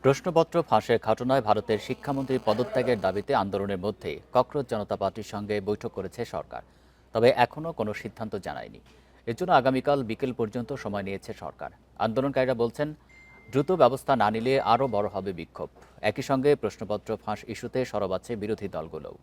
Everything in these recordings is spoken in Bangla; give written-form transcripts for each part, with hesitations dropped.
প্রশ্নপত্র ফাঁসের ঘটনায় ভারতের শিক্ষামন্ত্রী পদত্যাগের দাবিতে আন্দোলনের মধ্যে ককরোচ জনতা পার্টির সঙ্গে বৈঠক করেছে সরকার। তবে এখনও কোনো সিদ্ধান্ত জানায়নি। এর জন্য আগামীকাল বিকেল পর্যন্ত সময় নিয়েছে সরকার। আন্দোলনকারীরা বলছেন, দ্রুত ব্যবস্থা না নিলে আরও বড় হবে বিক্ষোভ। একই সঙ্গে প্রশ্নপত্র ফাঁস ইস্যুতে সরব আছে বিরোধী দলগুলোও।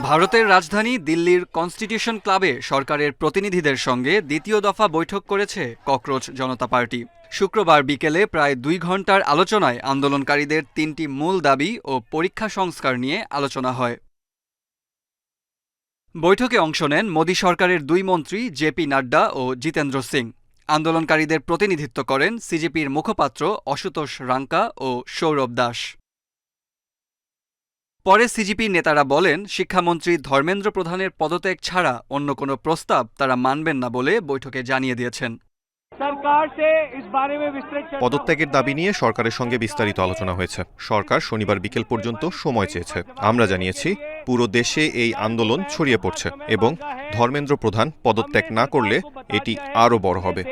ভারতের রাজধানী দিল্লির কনস্টিটিউশন ক্লাবে সরকারের প্রতিনিধিদের সঙ্গে দ্বিতীয় দফা বৈঠক করেছে ককরোচ জনতা পার্টি। শুক্রবার বিকেলে প্রায় 2 ঘন্টার আলোচনায় আন্দোলনকারীদের 3টি মূল দাবি ও পরীক্ষা সংস্কার নিয়ে আলোচনা হয়। বৈঠকে অংশ নেন মোদী সরকারের 2 মন্ত্রী জেপি নাড্ডা ও জিতেন্দ্র সিং। আন্দোলনকারীদের প্রতিনিধিত্ব করেন সিজেপির মুখপাত্র অশুতোষ রাঙ্কা ও সৌরভ দাস। পরে সিজেপি নেতারা বলেন, শিক্ষামন্ত্রী ধর্মেন্দ্র প্রধানের পদত্যাগ ছাড়া অন্য কোনো প্রস্তাব তারা মানবেন না বলে বৈঠকে জানিয়ে দিয়েছেন। পদত্যাগের দাবি নিয়ে সরকারের সঙ্গে বিস্তারিত আলোচনা হয়েছে। সরকার শনিবার বিকেল পর্যন্ত সময় চেয়েছে। আমরা জানিয়েছি, পুরো দেশে এই আন্দোলন ছড়িয়ে পড়ছে এবং ধর্মেন্দ্র প্রধান পদত্যাগ না করলে এটি আরও বড় হবে।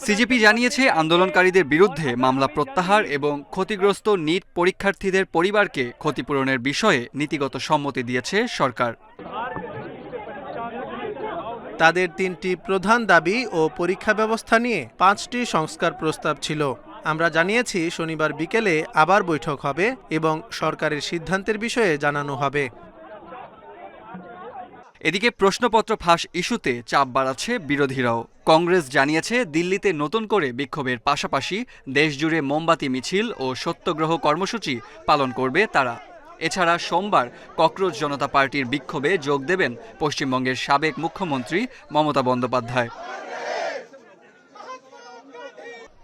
সিজেপি জানিয়েছে, আন্দোলনকারীদের বিরুদ্ধে মামলা প্রত্যাহার এবং ক্ষতিগ্রস্ত নিট পরীক্ষার্থীদের পরিবারকে ক্ষতিপূরণের বিষয়ে নীতিগত সম্মতি দিয়েছে সরকার। তাদের 3টি প্রধান দাবি ও পরীক্ষা ব্যবস্থা নিয়ে 5টি সংস্কার প্রস্তাব ছিল। আমরা জানিয়েছি, শনিবার বিকেলে আবার বৈঠক হবে এবং সরকারের সিদ্ধান্তের বিষয়ে জানানো হবে। এদিকে প্রশ্নপত্র ফাঁস ইস্যুতে চাপ বাড়াচ্ছে বিরোধীরাও। কংগ্রেস জানিয়েছে, দিল্লিতে নতুন করে বিক্ষোভের পাশাপাশি দেশজুড়ে মোমবাতি মিছিল ও সত্যগ্রহ কর্মসূচি পালন করবে তারা। এছাড়া সোমবার ককরোচ জনতা পার্টির বিক্ষোভে যোগ দেবেন পশ্চিমবঙ্গের সাবেক মুখ্যমন্ত্রী মমতা বন্দ্যোপাধ্যায়।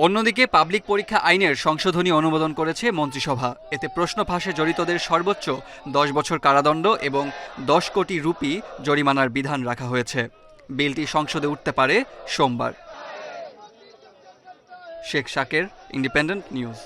অন্যদিকে পাবলিক পরীক্ষা আইনের সংশোধনী অনুমোদন করেছে মন্ত্রিসভা। এতে প্রশ্ন ফাঁসে জড়িতদের সর্বোচ্চ 10 বছর কারাদণ্ড এবং 10 কোটি রুপি জরিমানার বিধান রাখা হয়েছে। বিলটি সংসদে উঠতে পারে সোমবার। শেখ শাকের, ইন্ডিপেন্ডেন্ট নিউজ।